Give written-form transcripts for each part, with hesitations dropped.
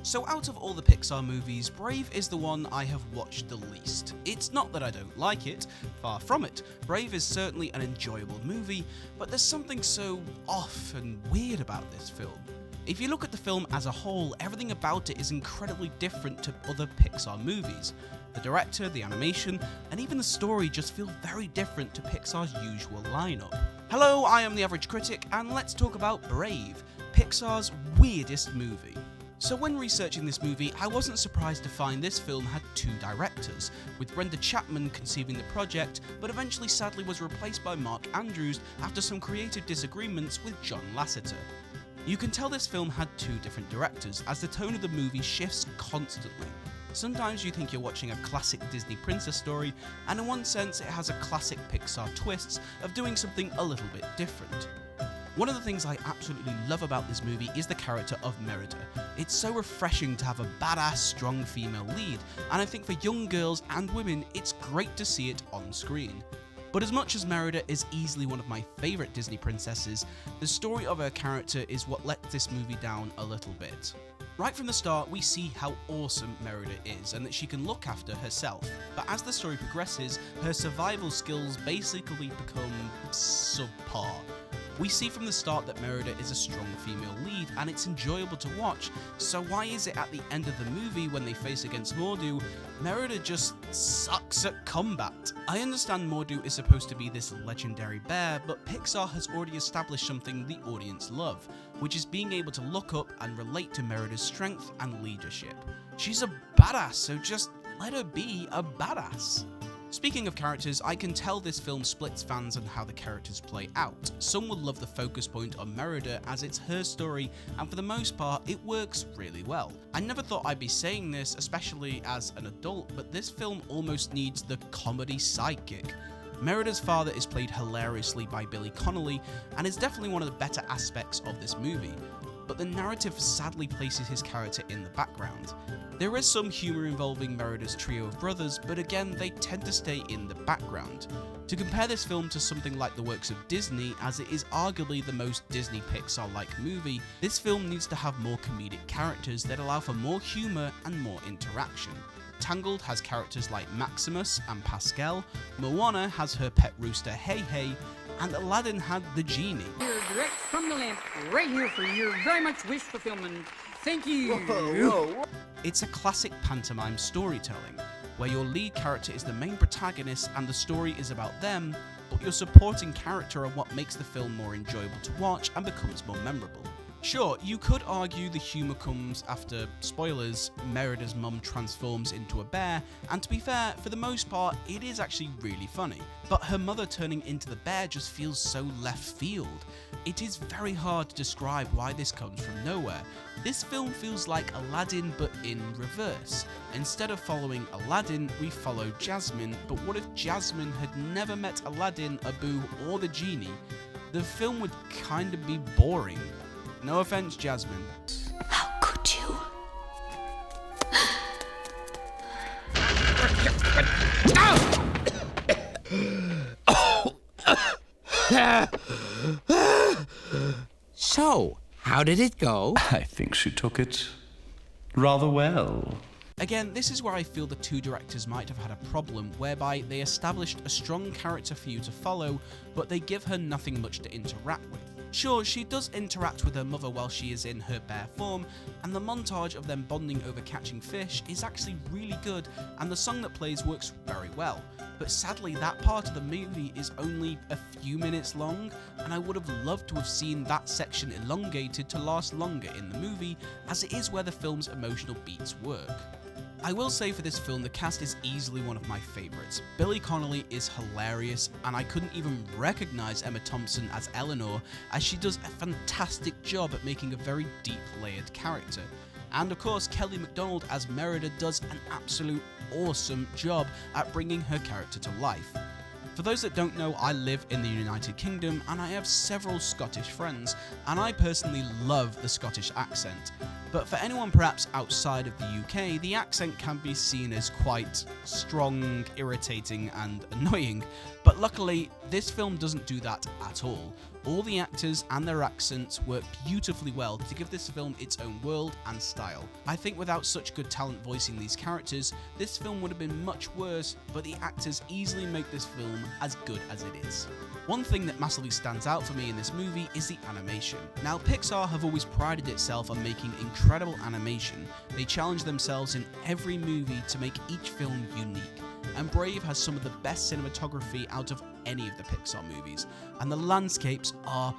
So out of all the Pixar movies, Brave is the one I have watched the least. It's not that I don't like it, far from it. Brave is certainly an enjoyable movie, but there's something so off and weird about this film. If you look at the film as a whole, everything about it is incredibly different to other Pixar movies. The director, the animation, and even the story just feel very different to Pixar's usual lineup. Hello, I am the Average Critic, and let's talk about Brave, Pixar's weirdest movie. So when researching this movie, I wasn't surprised to find this film had two directors, with Brenda Chapman conceiving the project, but eventually sadly was replaced by Mark Andrews after some creative disagreements with John Lasseter. You can tell this film had two different directors, as the tone of the movie shifts constantly. Sometimes you think you're watching a classic Disney princess story, and in one sense it has a classic Pixar twist of doing something a little bit different. One of the things I absolutely love about this movie is the character of Merida. It's so refreshing to have a badass, strong female lead, and I think for young girls and women, it's great to see it on screen. But as much as Merida is easily one of my favourite Disney princesses, the story of her character is what lets this movie down a little bit. Right from the start, we see how awesome Merida is and that she can look after herself, but as the story progresses, her survival skills basically become subpar. We see from the start that Merida is a strong female lead and it's enjoyable to watch, so why is it at the end of the movie when they face against Mordu, Merida just sucks at combat? I understand Mordu is supposed to be this legendary bear, but Pixar has already established something the audience love, which is being able to look up and relate to Merida's strength and leadership. She's a badass, so just let her be a badass. Speaking of characters, I can tell this film splits fans on how the characters play out. Some will love the focus point on Merida as it's her story, and for the most part, it works really well. I never thought I'd be saying this, especially as an adult, but this film almost needs the comedy sidekick. Merida's father is played hilariously by Billy Connolly, and is definitely one of the better aspects of this movie. But the narrative sadly places his character in the background. There is some humour involving Merida's trio of brothers, but again, they tend to stay in the background. To compare this film to something like the works of Disney, as it is arguably the most Disney Pixar-like movie, this film needs to have more comedic characters that allow for more humour and more interaction. Tangled has characters like Maximus and Pascal, Moana has her pet rooster Hey Hey, and Aladdin had the genie. Here, direct from the lamp, right here for your very much wish fulfillment. Thank you. Whoa. It's a classic pantomime storytelling, where your lead character is the main protagonist and the story is about them, but your supporting character are what makes the film more enjoyable to watch and becomes more memorable. Sure, you could argue the humour comes after, spoilers, Merida's mum transforms into a bear, and to be fair, for the most part, it is actually really funny. But her mother turning into the bear just feels so left field. It is very hard to describe why this comes from nowhere. This film feels like Aladdin but in reverse. Instead of following Aladdin, we follow Jasmine, but what if Jasmine had never met Aladdin, Abu, or the genie? The film would kinda be boring. No offense, Jasmine. How could you? So, how did it go? I think she took it rather well. Again, this is where I feel the two directors might have had a problem, whereby they established a strong character for you to follow, but they give her nothing much to interact with. Sure, she does interact with her mother while she is in her bear form, and the montage of them bonding over catching fish is actually really good, and the song that plays works very well. But sadly, that part of the movie is only a few minutes long, and I would have loved to have seen that section elongated to last longer in the movie, as it is where the film's emotional beats work. I will say for this film, the cast is easily one of my favourites. Billy Connolly is hilarious, and I couldn't even recognise Emma Thompson as Eleanor, as she does a fantastic job at making a very deep layered character. And of course, Kelly MacDonald as Merida does an absolute awesome job at bringing her character to life. For those that don't know, I live in the United Kingdom and I have several Scottish friends, and I personally love the Scottish accent. But for anyone perhaps outside of the UK, the accent can be seen as quite strong, irritating and annoying. But luckily, this film doesn't do that at all. All the actors and their accents work beautifully well to give this film its own world and style. I think without such good talent voicing these characters, this film would have been much worse, but the actors easily make this film as good as it is. One thing that massively stands out for me in this movie is the animation. Now, Pixar have always prided itself on making incredible animation. They challenge themselves in every movie to make each film unique. And Brave has some of the best cinematography out of any of the Pixar movies, and the landscapes are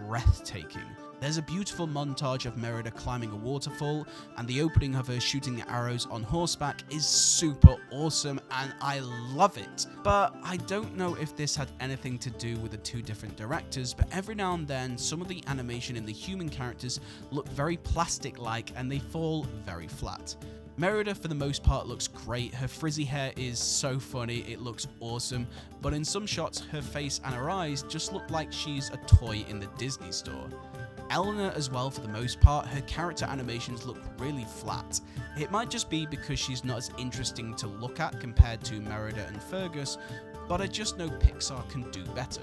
breathtaking. There's a beautiful montage of Merida climbing a waterfall, and the opening of her shooting arrows on horseback is super awesome, and I love it. But I don't know if this had anything to do with the two different directors, but every now and then some of the animation in the human characters look very plastic-like and they fall very flat. Merida, for the most part, looks great. Her frizzy hair is so funny, it looks awesome, but in some shots, her face and her eyes just look like she's a toy in the Disney store. Eleanor as well, for the most part, her character animations look really flat. It might just be because she's not as interesting to look at compared to Merida and Fergus, but I just know Pixar can do better.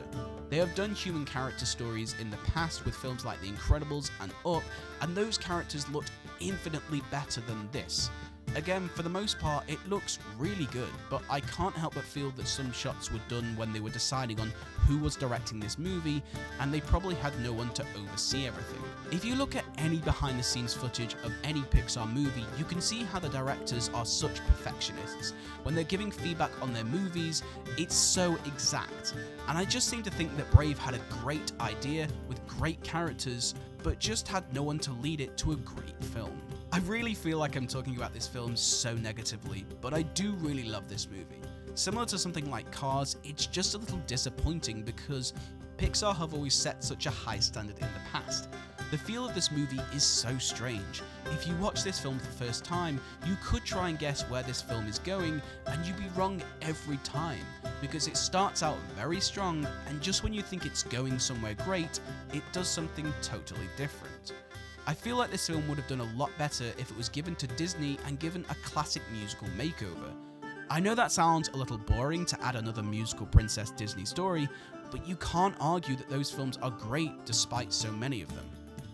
They have done human character stories in the past with films like The Incredibles and Up, and those characters looked infinitely better than this. Again, for the most part, it looks really good, but I can't help but feel that some shots were done when they were deciding on who was directing this movie, and they probably had no one to oversee everything. If you look at any behind the scenes footage of any Pixar movie, you can see how the directors are such perfectionists. When they're giving feedback on their movies, it's so exact. And I just seem to think that Brave had a great idea with great characters, but just had no one to lead it to a great film. I really feel like I'm talking about this film so negatively, but I do really love this movie. Similar to something like Cars, it's just a little disappointing because Pixar have always set such a high standard in the past. The feel of this movie is so strange. If you watch this film for the first time, you could try and guess where this film is going, and you'd be wrong every time, because it starts out very strong, and just when you think it's going somewhere great, it does something totally different. I feel like this film would have done a lot better if it was given to Disney and given a classic musical makeover. I know that sounds a little boring to add another musical princess Disney story, but you can't argue that those films are great despite so many of them.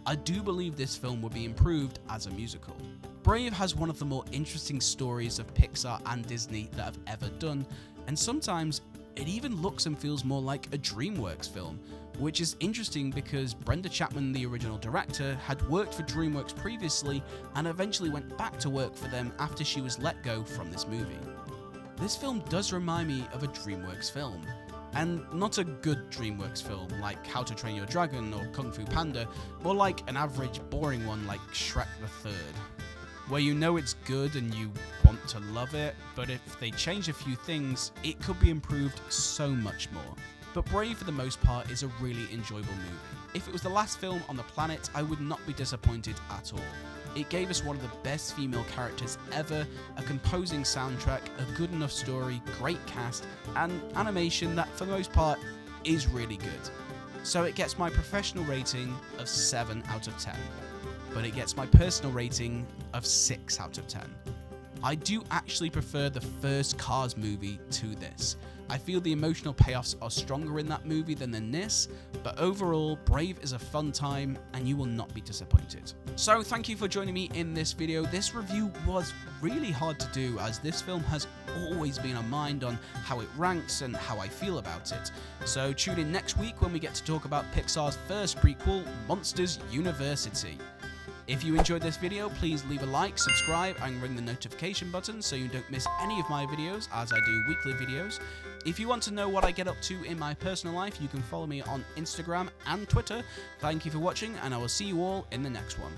I do believe this film would be improved as a musical. Brave has one of the more interesting stories of Pixar and Disney that I've ever done, and sometimes it even looks and feels more like a DreamWorks film, which is interesting because Brenda Chapman, the original director, had worked for DreamWorks previously and eventually went back to work for them after she was let go from this movie. This film does remind me of a DreamWorks film, and not a good DreamWorks film like How to Train Your Dragon or Kung Fu Panda, more like an average, boring one like Shrek the Third, where you know it's good and you want to love it, but if they change a few things, it could be improved so much more. But Brave, for the most part, is a really enjoyable movie. If it was the last film on the planet, I would not be disappointed at all. It gave us one of the best female characters ever, a composing soundtrack, a good enough story, great cast, and animation that, for the most part, is really good. So it gets my professional rating of 7 out of 10. But it gets my personal rating of 6 out of 10. I do actually prefer the first Cars movie to this. I feel the emotional payoffs are stronger in that movie than in this, but overall, Brave is a fun time and you will not be disappointed. So thank you for joining me in this video. This review was really hard to do as this film has always been on mind on how it ranks and how I feel about it. So tune in next week when we get to talk about Pixar's first prequel, Monsters University. If you enjoyed this video, please leave a like, subscribe, and ring the notification button so you don't miss any of my videos as I do weekly videos. If you want to know what I get up to in my personal life, you can follow me on Instagram and Twitter. Thank you for watching, and I will see you all in the next one.